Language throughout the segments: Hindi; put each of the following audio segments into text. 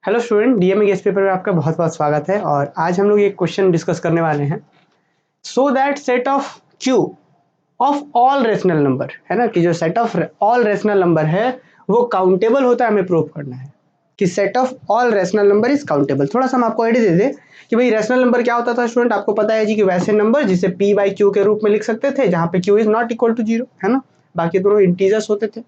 Hello student, DMA guest paper में आपका बहुत बहुत स्वागत है। और आज हम लोग एक क्वेश्चन डिस्कस करने वाले हैं। So that set of Q of all rational number है ना, कि जो set of all rational number है वो काउंटेबल होता है, हमें प्रूव करना है कि set of all rational number is countable. थोड़ा सा हम आपको आइडिया दे दें कि भाई रेशनल नंबर क्या होता था स्टूडेंट। आपको पता है जी कि वैसे नंबर जिसे p बाई क्यू के रूप में लिख सकते थे, जहाँ पे q is not equal to 0 है ना, बाकी दोनों इंटीजर्स होते थे,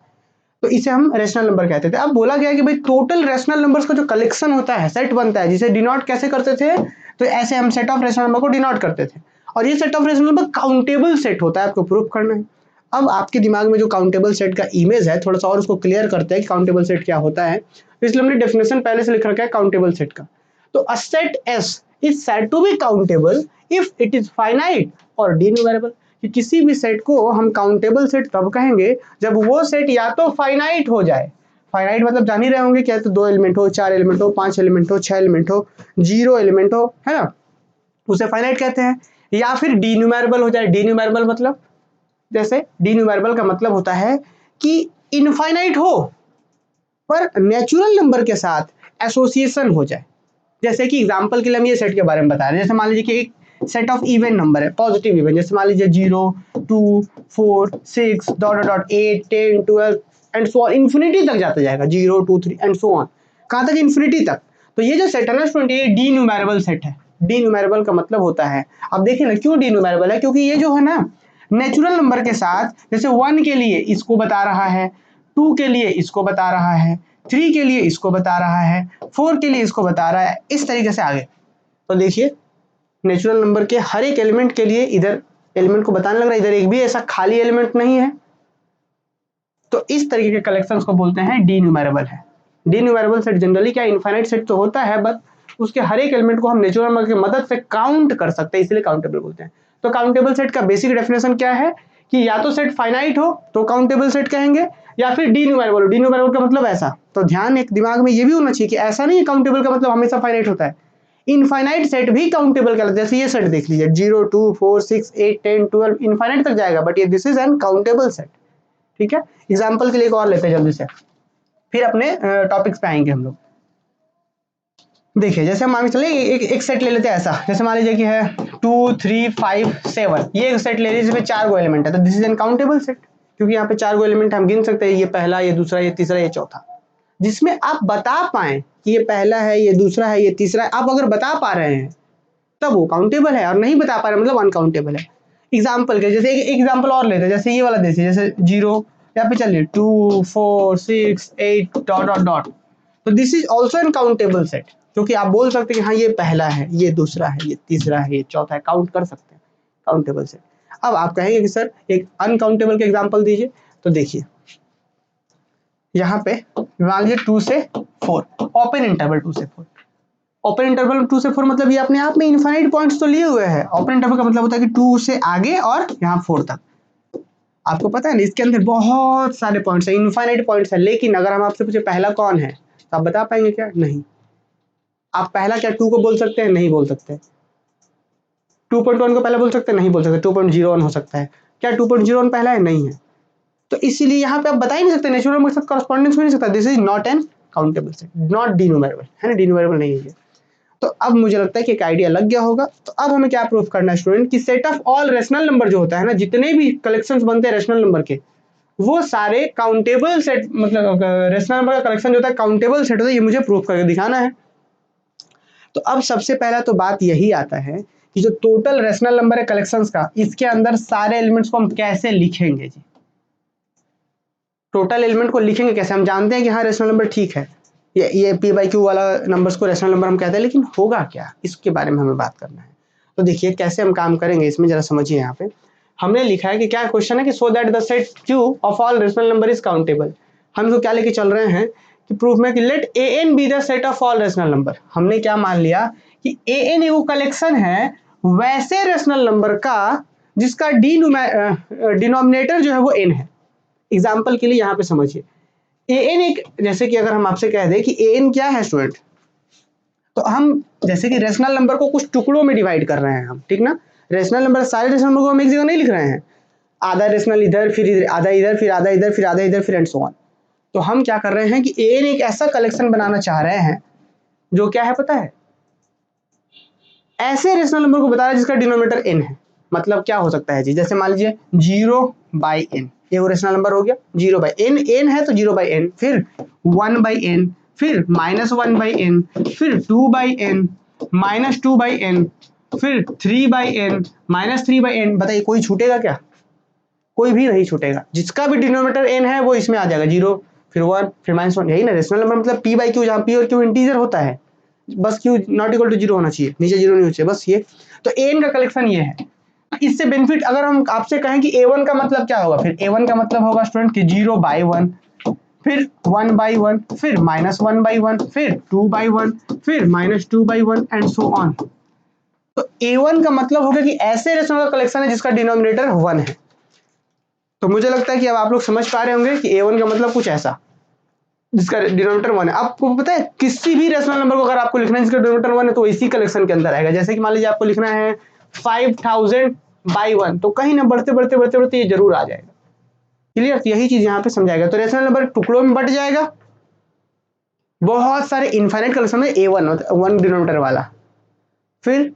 तो इसे हम रेशनल नंबर कहते थे। अब बोला गया कि भाई टोटल रेशनल नंबर्स का जो कलेक्शन होता है, सेट बनता है, जिसे डिनोट कैसे करते थे, तो ऐसे हम सेट ऑफ रेशनल नंबर को डिनोट करते थे। और ये set of rational number countable set होता है, आपको प्रूफ करना है। अब आपके दिमाग में जो काउंटेबल सेट का इमेज है, थोड़ा सा और उसको क्लियर करते हैं कि काउंटेबल सेट क्या होता है। तो इसलिए हमने डेफिनेशन पहले से लिख रखा है काउंटेबल सेट का। तो a set S is said to be countable if it is finite और डिन्यूमरेबल। कि किसी भी सेट को हम काउंटेबल सेट तब कहेंगे जब वो सेट या तो फाइनाइट हो जाए। फाइनाइट मतलब जान ही रहे होंगे क्या, तो 2 एलिमेंट हो, 4 एलिमेंट हो, 5 एलिमेंट हो, 6 एलिमेंट हो, 0 एलिमेंट हो, है ना, उसे फाइनाइट कहते हैं। या फिर डिन्यूमरेबल हो जाए। डिन्यूमरेबल मतलब, जैसे डिन्यूमरेबल का मतलब होता है कि इनफाइनाइट हो पर नेचुरल नंबर के साथ एसोसिएशन हो जाए। जैसे कि एग्जांपल के लिए हम ये सेट के बारे में बता रहे हैं। जैसे मान लीजिए कि एक सेट ऑफ इवन नंबर है, पॉजिटिव इवन, जैसे मान लीजिए 0, 2, 4, 6 dot dot 8, 10, 12 and so on, infinity तक जाता जाएगा, 0, 2, 3 एंड सो ऑन, कहाँ तक, इन्फिनिटी तक। तो ये जो सेट है ना स्टूडेंट, ये डीन्यूमरेबल सेट है। डीन्यूमरेबल का मतलब होता है, अब देखिए ना क्यों डीन्यूमरेबल है, क्योंकि ये जो है ना नेचुरल नंबर के साथ, जैसे 1 के लिए इसको बता रहा है, 2 के लिए इसको बता रहा है, 3 के लिए इसको बता रहा है, 4 के लिए इसको बता रहा है, इस तरीके से आगे। तो देखिए नेचुरल नंबर के हर एक एलिमेंट के लिए इधर एलिमेंट को बताने लग रहा है, इधर एक भी ऐसा खाली एलिमेंट नहीं है। तो इस तरीके के कलेक्शंस को बोलते हैं डीन्यूमरेबल है। डीन्यूमरेबल सेट जनरली क्या इनफाइनाइट सेट तो होता है, बट उसके हर एक एलिमेंट को हम नेचुरल नंबर की मदद से काउंट कर सकते हैं, इसलिए काउंटेबल बोलते हैं। तो काउंटेबल सेट का बेसिक डेफिनेशन क्या है कि या तो सेट फाइनाइट हो तो काउंटेबल सेट कहेंगे, या फिर डीन्यूमरेबल हो। डीन्यूमरेबल का मतलब ऐसा, तो ध्यान एक दिमाग में ये भी होना चाहिए कि ऐसा नहीं काउंटेबल का मतलब हमेशा फाइनाइट होता है। इनफाइनाइट सेट भी काउंटेबल कहलाता है। जैसे ये सेट देख लीजिए, 0, 2, 4, 6, 8, 10, 12 इनफाइनाइट तक जाएगा, बट ये this is an countable set. ठीक है, एग्जाम्पल के लिए एक और लेते हैं जल्दी से, फिर अपने टॉपिक्स पे आएंगे हम लोग। देखिए जैसे हम मान के चले एक सेट ले लेते हैं ऐसा, जैसे मान लीजिए कि है 2, 3, 5, 7, ये एक सेट ले लीजिए जिसमें 4 गो एलिमेंट है, तो this is an countable set, क्योंकि यहाँ पे 4 गो एलिमेंट हम गिन सकते हैं, ये पहला, ये दूसरा, ये तीसरा, ये चौथा। जिसमें आप बता पाए कि ये पहला है, ये दूसरा है, ये तीसरा है, आप अगर बता पा रहे हैं तब वो काउंटेबल है, और नहीं बता पा रहे मतलब अनकाउंटेबल है। एग्जाम्पल के जैसे एक एग्जाम्पल और लेते हैं, जैसे ये वाला देखिए, जैसे 0, यहाँ पे चलिए 2, 4, 6, 8 डॉट डॉट डॉट, तो this is also an countable set, क्योंकि आप बोल सकते हैं कि हाँ ये पहला है, ये दूसरा है, ये तीसरा है, ये चौथा है, काउंट कर सकते हैं, काउंटेबल सेट। अब आप कहेंगे कि सर एक अनकाउंटेबल के एग्जाम्पल दीजिए, तो देखिए यहाँ पे मान लीजिए 2 से 4, ओपन इंटरवल 2 से 4। ओपन इंटरवल 2 से 4 मतलब ये अपने आप में इनफाइनाइट पॉइंट्स तो लिए हुए हैं। ओपन इंटरवल का मतलब होता है कि 2 से आगे और यहाँ 4 तक। आपको पता है ना, इसके अंदर बहुत सारे पॉइंट्स है, इनफाइनाइट पॉइंट्स है। लेकिन अगर हम आपसे पूछे पहला कौन है, तो आप बता पाएंगे क्या? नहीं। आप पहला क्या 2 को बोल सकते हैं? नहीं बोल सकते। 2.1 को पहले बोल सकते हैं? नहीं बोल सकते। 2.01 हो सकता है। क्या 2.01 पहला है? नहीं है। तो इसीलिए यहाँ पे आप बता ही नहीं सकते, नेचुरल नंबर के साथ कॉरेस्पॉन्डेंस हो नहीं सकता। This is not an countable set, not denumerable, है ना, डीन्यूमरेबल नहीं है ये। तो अब मुझे लगता है कि एक आइडिया लग गया होगा। तो अब हमें क्या प्रूफ करना है स्टूडेंट, कि set of all rational number जो होता है ना, जितने भी कलेक्शंस बनते हैं रेशनल नंबर के, वो सारे काउंटेबल सेट, मतलब रेशनल नंबर का कलेक्शन जो होता है काउंटेबल सेट होता है, ये मुझे प्रूफ करके दिखाना है। तो अब सबसे पहला तो बात यही आता है कि जो टोटल रेशनल नंबर है कलेक्शंस का, इसके अंदर सारे एलिमेंट्स को हम कैसे लिखेंगे जी। टोटल एलिमेंट को लिखेंगे कैसे? हम जानते हैं कि हाँ रेशनल नंबर ठीक है, ये p बाई क्यू वाला नंबर्स को रेशनल नंबर हम कहते हैं, लेकिन होगा क्या, इसके बारे में हमें बात करना है। तो देखिए कैसे हम काम करेंगे इसमें, जरा समझिए। यहाँ पे हमने लिखा है कि क्या क्वेश्चन है कि so that the set q of all rational number is countable. हम इसको क्या लेके चल रहे हैं कि प्रूफ में कि let A N be the set of all rational number. हमने क्या मान लिया कि ए एन वो कलेक्शन है वैसे रेशनल नंबर का जिसका डिनोमिनेटर जो है वो n है। एग्जाम्पल के लिए यहाँ पे समझिए, ए एन एक, जैसे कि अगर हम आपसे कह दें कि ए एन क्या है स्टूडेंट, तो हम जैसे कि रेशनल नंबर को कुछ टुकड़ों में डिवाइड कर रहे हैं हम, ठीक ना। रेशनल नंबर, सारे रेशनल नंबर को हम एक जगह नहीं लिख रहे हैं, आधा रेशनल इधर, फिर आधा इधर, फिर आधा इधर, फिर आधा इधर, फिर एंड सो ऑन। तो हम क्या कर रहे हैं कि ए एन एक ऐसा कलेक्शन बनाना चाह रहे हैं जो क्या है पता है, ऐसे रेशनल नंबर को बता रहा है जिसका डिनोमिनेटर n है। मतलब क्या हो सकता है जी, जैसे मान लीजिए 0/n, ये वो रेशनल नंबर हो गया 0/n, n है तो 0/n, फिर 1/n, फिर -1/n, फिर 2/n, -2/n, फिर 3/n, -3/n। बताइए कोई छूटेगा क्या? कोई भी नहीं छूटेगा। जिसका भी डिनोमिनेटर n है वो इसमें आ जाएगा, 0 फिर 1 फिर -1। यही ना रेशनल नंबर मतलब p/q, जहाँ p और q इंटीजर होता है, बस q नॉट इक्वल टू 0 होना चाहिए, नीचे 0 नहीं होना चाहिए, बस ये। तो an का कलेक्शन ये है। इससे बेनिफिट अगर हम आपसे कहें कि a1 का मतलब क्या होगा, फिर a1 का मतलब होगा स्टूडेंट कि 0/1, फिर 1/1, फिर -1/1, फिर 2/1, फिर -2/1 एंड सो ऑन। तो a1 का मतलब होगा कि ऐसे रेशनल का कलेक्शन है जिसका डिनोमिनेटर 1 है। तो मुझे लगता है कि अब आप लोग समझ पा रहे होंगे कि a1 का मतलब कुछ ऐसा जिसका डिनोमिनेटर 1 है। आपको पता है किसी भी रेशनल नंबर को अगर आपको लिखना है जिसका डिनोमिनेटर 1 है तो इसी कलेक्शन के अंदर आएगा। जैसे कि मान लीजिए आपको लिखना है 5000/1, तो कहीं ना बढ़ते बढ़ते बढ़ते बढ़ते ये जरूर आ जाएगा। क्लियर? यही चीज यहाँ पे समझाएगा। तो रेशनल नंबर टुकड़ों में बट जाएगा, बहुत सारे इनफाइनाइट कलेक्शन में a1 1 डिनोमिनेटर वाला, फिर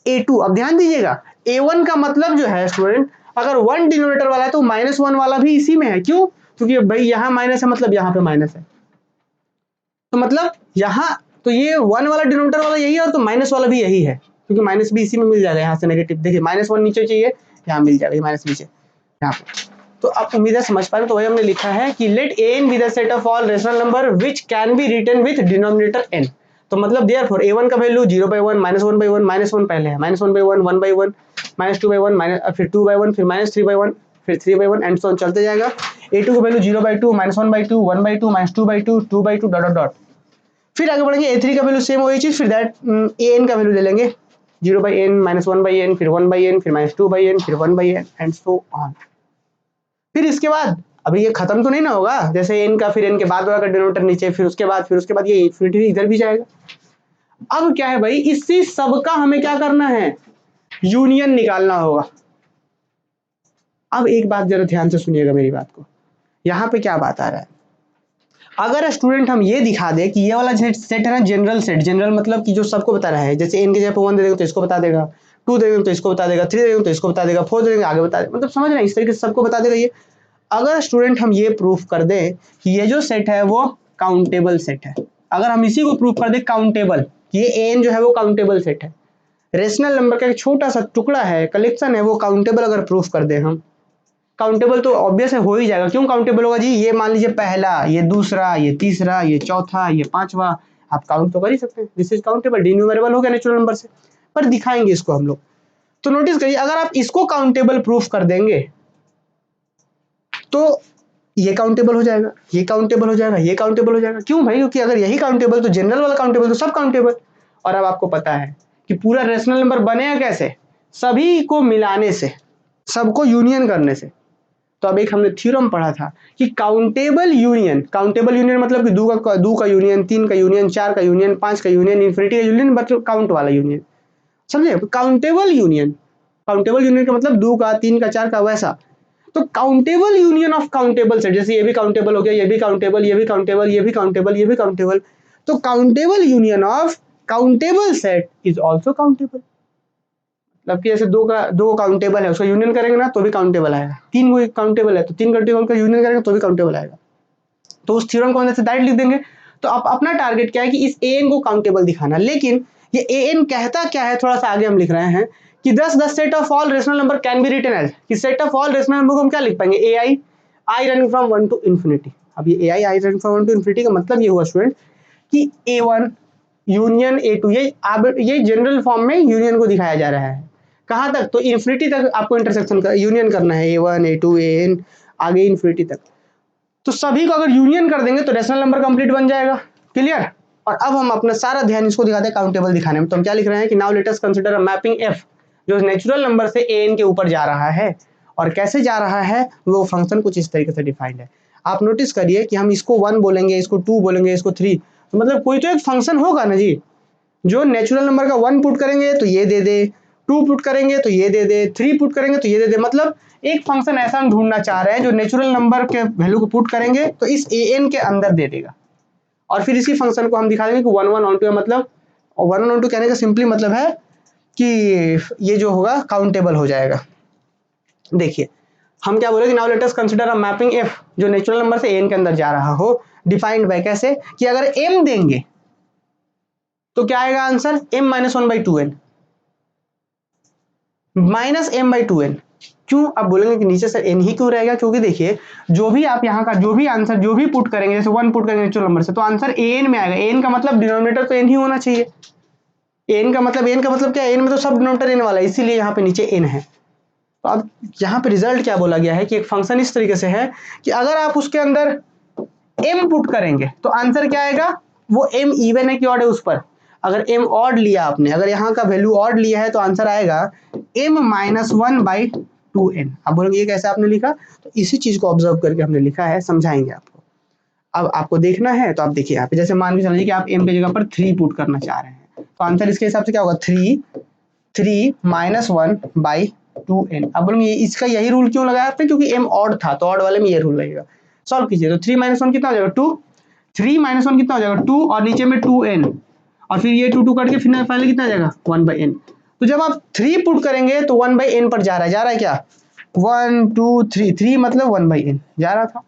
a2। अब ध्यान दीजिएगा, a1 का मतलब जो है स्टूडेंट, अगर 1 डिनोमिनेटर वाला है तो -1 वाला भी इसी में है। क्यों? क्योंकि भाई यहाँ माइनस है मतलब यहाँ पे माइनस है, तो मतलब यहाँ तो ये 1 वाला डिनोमिनेटर वाला यही है और तो माइनस वाला भी यही है, क्योंकि माइनस भी इसी में मिल जाएगा। यहाँ से नेगेटिव देखिए, -1 नीचे चाहिए, यहाँ मिल जाएगा माइनस नीचे यहाँ पे। तो आप उम्मीद है समझ पा रहे। तो वही हमने लिखा है कि let an be the set of all rational number which can be written with denominator n। तो मतलब देयरफॉर a1 का वैल्यू 0/1, -1/1, -1 पहले है, -1/1, 1/1, -2/1, फिर 2/1, फिर -3/1, फिर 3/1 एंड सो ऑन चलते जाएगा। a2 का वैल्यू 0/2, -1/2, 1/2, -2/2, 2/2 डॉट डॉट। फिर आगे बढ़ेंगे, a3 का वैल्यू सेम वही चीज, फिर दैट an का वैल्यू ले लेंगे 0/n, -1/n, फिर 1/n, फिर -2/n, फिर 1/n एंड सो ऑन। फिर इसके बाद अभी ये खत्म तो नहीं ना होगा, जैसे n का, फिर n के बाद वाला का डिनोमिनेटर नीचे, फिर उसके बाद ये इंफिनिटी इधर भी जाएगा। अब क्या है भाई, इससे सबका हमें क्या करना है, यूनियन निकालना होगा। अब एक बात जरा ध्यान से सुनिएगा मेरी बात को, यहाँ पे क्या बात आ रहा है। अगर स्टूडेंट हम ये दिखा दे कि ये वाला सेट है ना जनरल सेट, जनरल मतलब कि जो सबको बता रहा है, जैसे n की जगह पे 1 दे देंगे तो इसको बता देगा, 2 दे देंगे तो इसको बता देगा, 3 दे देंगे तो इसको बता देगा, 4 दे देंगे आगे बता देगा, मतलब समझ रहे हैं, इस तरीके से सबको बता देगा ये। अगर स्टूडेंट हम ये प्रूफ कर दें कि ये जो सेट है वो काउंटेबल सेट है, अगर हम इसी को प्रूफ कर दें काउंटेबल, ये an जो है वो काउंटेबल सेट है, रेशनल नंबर का एक छोटा सा टुकड़ा है, कलेक्शन है, वो काउंटेबल अगर प्रूफ कर दें हम, काउंटेबल तो ऑब्वियस है हो ही जाएगा। क्यों काउंटेबल होगा जी, ये मान लीजिए पहला, ये दूसरा, ये तीसरा, ये चौथा, ये पांचवा, आप काउंट तो कर ही सकते हैं, दिस इज काउंटेबल, डिन्यूमरेबल हो गया नेचुरल नंबर से। पर दिखाएंगे इसको हम लोग। तो नोटिस करिए, अगर आप इसको काउंटेबल प्रूफ कर देंगे तो ये काउंटेबल हो जाएगा, ये काउंटेबल हो जाएगा, ये काउंटेबल हो जाएगा। क्यों भाई? क्योंकि अगर यही काउंटेबल तो जनरल वाला काउंटेबल तो सब काउंटेबल। और अब आपको पता है कि पूरा रेशनल नंबर बनेगा कैसे, सभी को मिलाने से, सबको यूनियन करने से। तो अब एक हमने थ्योरम पढ़ा था कि काउंटेबल यूनियन, काउंटेबल यूनियन मतलब कि दो का यूनियन, 3 का यूनियन, 4 का यूनियन, 5 का यूनियन, इन्फिनिटी का यूनियन, मतलब काउंट वाला यूनियन, समझे? काउंटेबल यूनियन, काउंटेबल यूनियन का मतलब 2 का, 3 का, 4 का, वैसा। तो countable union of countable set, जैसे ये भी काउंटेबल हो गया, ये भी काउंटेबल, ये भी काउंटेबल, ये भी काउंटेबल, ये भी काउंटेबल। तो countable union of countable set is also countable. मतलब कि जैसे दो काउंटेबल है, उसका यूनियन करेंगे ना तो भी काउंटेबल आएगा, 3 को काउंटेबल है तो 3 काउंटेबल का यूनियन करेंगे तो भी काउंटेबल आएगा। तो उस थ्योरम को अंदर से डायरेक्ट लिख देंगे। तो आप अपना टारगेट क्या है कि इस an को काउंटेबल दिखाना। लेकिन ये an कहता क्या है, थोड़ा सा आगे हम लिख रहे हैं कि thus the set of all rational number can be written as, कि set of all rational number को हम क्या लिख पाएंगे, ai i running from 1 to infinity. अब ये ai i running from 1 to infinity का मतलब ये हुआ स्टूडेंट कि a1 यूनियन a2, ये जनरल फॉर्म में यूनियन को दिखाया जा रहा है। कहाँ तक? तो इन्फिनिटी तक आपको इंटरसेक्शन का यूनियन करना है, a1 a2 an आगे इन्फिनिटी तक। तो सभी को अगर यूनियन कर देंगे तो रेशनल नंबर कंप्लीट बन जाएगा। क्लियर? और अब हम अपना सारा ध्यान इसको दिखाते हैं काउंटेबल दिखाने में। तो हम क्या लिख रहे हैं कि now let us consider a mapping f जो नेचुरल नंबर से an के ऊपर जा रहा है, और कैसे जा रहा है वो फंक्शन कुछ इस तरीके से डिफाइंड है। आप नोटिस करिए कि हम इसको 1 बोलेंगे, इसको 2 बोलेंगे, इसको 3, तो मतलब कोई तो एक फंक्शन होगा ना जी, जो नेचुरल नंबर का 1 पुट करेंगे तो ये दे दे, 2 पुट करेंगे तो ये दे दे, 3 पुट करेंगे तो ये दे दे। मतलब एक फंक्शन ऐसा हम ढूंढना चाह रहे हैं जो नेचुरल नंबर के वैल्यू को पुट करेंगे तो इस an के अंदर दे देगा। और फिर इसी फंक्शन को हम दिखा देंगे कि 1 1 ऑन टू है, मतलब 1 1 ऑन टू कहने का सिंपली मतलब है कि ये जो होगा काउंटेबल हो जाएगा। देखिए हम क्या बोले कि now let us consider a mapping F जो नेचुरल नंबर से एन के अंदर जा रहा हो, डिफाइंड बाय कैसे कि अगर एम देंगे तो क्या आएगा answer m minus 1/2n minus m/2n। क्यों? आप बोलेंगे कि नीचे से n ही क्यों रहेगा, क्योंकि देखिए जो भी आप यहाँ का जो भी आंसर जो भी पुट करेंगे, जैसे 1 पुट करेंगे नेचुरल नंबर से तो आंसर an में आएगा। n का मतलब डिनोमिनेटर तो n ही होना चाहिए। n का मतलब क्या है, n में तो सब डिनोमिनेटर n वाला है, इसीलिए यहाँ पे नीचे n है। तो अब यहाँ पे रिजल्ट क्या बोला गया है कि एक फंक्शन इस तरीके से है कि अगर आप उसके अंदर m पुट करेंगे तो आंसर क्या आएगा, वो m इवन है कि ऑड है उस पर। अगर m ऑड लिया आपने, अगर यहाँ का वैल्यू ऑड लिया है तो आंसर आएगा m माइनस 1/2n। अब बोलेंगे ये कैसे आपने लिखा, तो इसी चीज को ऑब्जर्व करके हमने लिखा है, समझाएंगे आपको। अब आपको देखना है तो आप देखिए यहाँ पे, जैसे मान के चलिए कि आप m की जगह पर 3 पुट करना चाह रहे हैं तो आंसर इसके हिसाब से क्या होगा 3 माइनस 1/2n। अब बोलेंगे इसका यही रूल क्यों लगाया आपने, क्योंकि m ऑड था तो ऑड वाले में ये रूल लगेगा। सॉल्व कीजिए तो 3 माइनस 1 कितना हो जाएगा 2, 3 माइनस 1 कितना हो जाएगा 2 और नीचे में 2n और फिर ये 2 2 कट के फिर फाइनली कितना आ जाएगा 1/n। तो जब आप 3 पुट करेंगे तो 1/n पर जा रहा है क्या 1 2 3, 3 मतलब 1/n जा रहा था।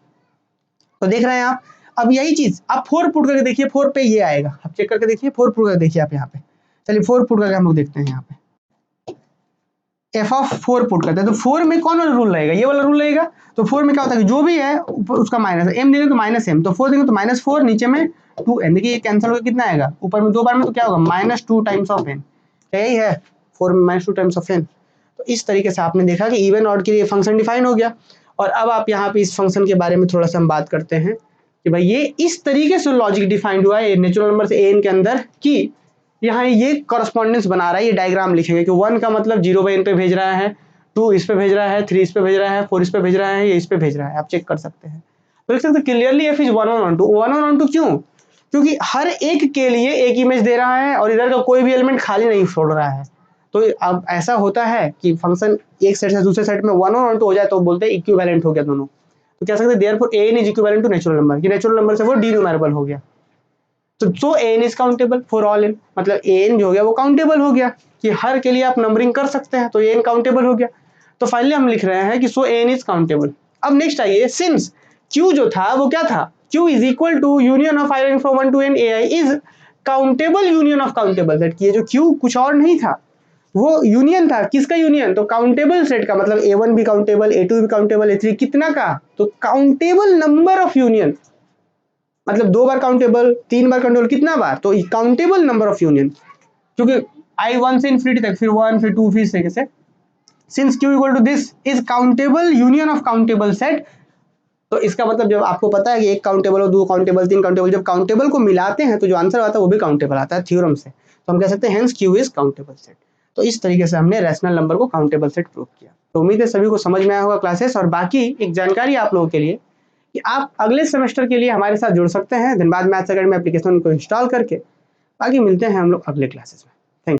तो देख रहे हैं आप। अब यही चीज आप 4 पुट करके देखिए, 4 पे ये आएगा, आप चेक करके देखिए 4 पुट करके देखिए आप यहाँ पे। चलिए 4 पुट करके हम लोग देखते हैं यहाँ पे f ऑफ 4 पुट करते हैं तो 4 में कौन वाला रूल रहेगा, ये वाला रूल रहेगा। तो 4 में क्या होता है कि जो भी है उसका माइनस है, m देंगे तो माइनस m, तो 4 देंगे तो माइनस 4, नीचे में 2n। देखिए ये कैंसिल होकर कितना आएगा, ऊपर में 2 बार में तो क्या होगा माइनस 2 टाइम्स ऑफ n, यही है 4 में माइनस 2 टाइम्स ऑफ n। तो इस तरीके से आपने देखा कि इवन ऑड के लिए फंक्शन डिफाइन हो गया। और अब आप यहाँ पे इस फंक्शन के बारे में थोड़ा सा हम बात करते हैं कि भाई ये इस तरीके से लॉजिक डिफाइंड हुआ है नेचुरल नंबर से an के अंदर कि यहाँ ये कॉरस्पॉन्डेंस बना रहा है। ये डायग्राम लिखेंगे कि 1 का मतलब 0/n पे भेज रहा है, 2 इस पे भेज रहा है, 3 इस पे भेज रहा है, 4 इस पे भेज रहा है, ये इस पे भेज रहा है, आप चेक कर सकते हैं। तो देख सकते क्लियरली एफ इज 1 1 2 1 1 2 क्यों, क्योंकि हर एक के लिए एक इमेज दे रहा है और इधर का कोई भी एलिमेंट खाली नहीं छोड़ रहा है। तो अब ऐसा होता है कि फंक्शन एक सेट से दूसरे सेट में 1 1 2 हो जाए तो बोलते हैं इक्विवेलेंट हो गया दोनों। तो कह सकते हैं therefore an is equivalent to natural number, कि नेचुरल नंबर से वो डिन्यूमरेबल हो गया। तो so an is countable for all n, मतलब an जो हो गया वो काउंटेबल हो गया कि हर के लिए आप नंबरिंग कर सकते हैं, तो an काउंटेबल हो गया। तो फाइनली हम लिख रहे हैं कि सो n इज काउंटेबल। अब नेक्स्ट आइए, सिंस q जो था वो क्या था, q is equal to union of i from 1 to n ai is countable union of countable set. ये जो q कुछ और नहीं था, वो यूनियन था, किसका यूनियन, तो काउंटेबल सेट का, मतलब a1 भी काउंटेबल, a2 भी काउंटेबल, a3 कितना का, तो काउंटेबल नंबर ऑफ यूनियन, मतलब 2 बार काउंटेबल, 3 बार काउंटेबल, कितना बार, तो काउंटेबल नंबर ऑफ यूनियन, क्योंकि i 1 से इनफिनिटी तक, फिर 1 फिर 2 फिर इस तरीके से। Since q equal to this is countable union of countable set. तो इसका मतलब जब आपको पता है कि एक काउंटेबल हो, 2 काउंटेबल, 3 काउंटेबल, जब काउंटेबल को मिलाते हैं तो जो आंसर आता है वो भी काउंटेबल आता है थ्योरम से। तो हम कह सकते हैं hence q is countable set. तो इस तरीके से हमने रैशनल नंबर को काउंटेबल सेट प्रूव किया। तो उम्मीद है सभी को समझ में आया होगा क्लासेस। और बाकी एक जानकारी आप लोगों के लिए कि आप अगले सेमेस्टर के लिए हमारे साथ जुड़ सकते हैं धनबाद मैथ्स एकेडमी एप्लीकेशन को इंस्टॉल करके। बाकी मिलते हैं हम लोग अगले क्लासेस में।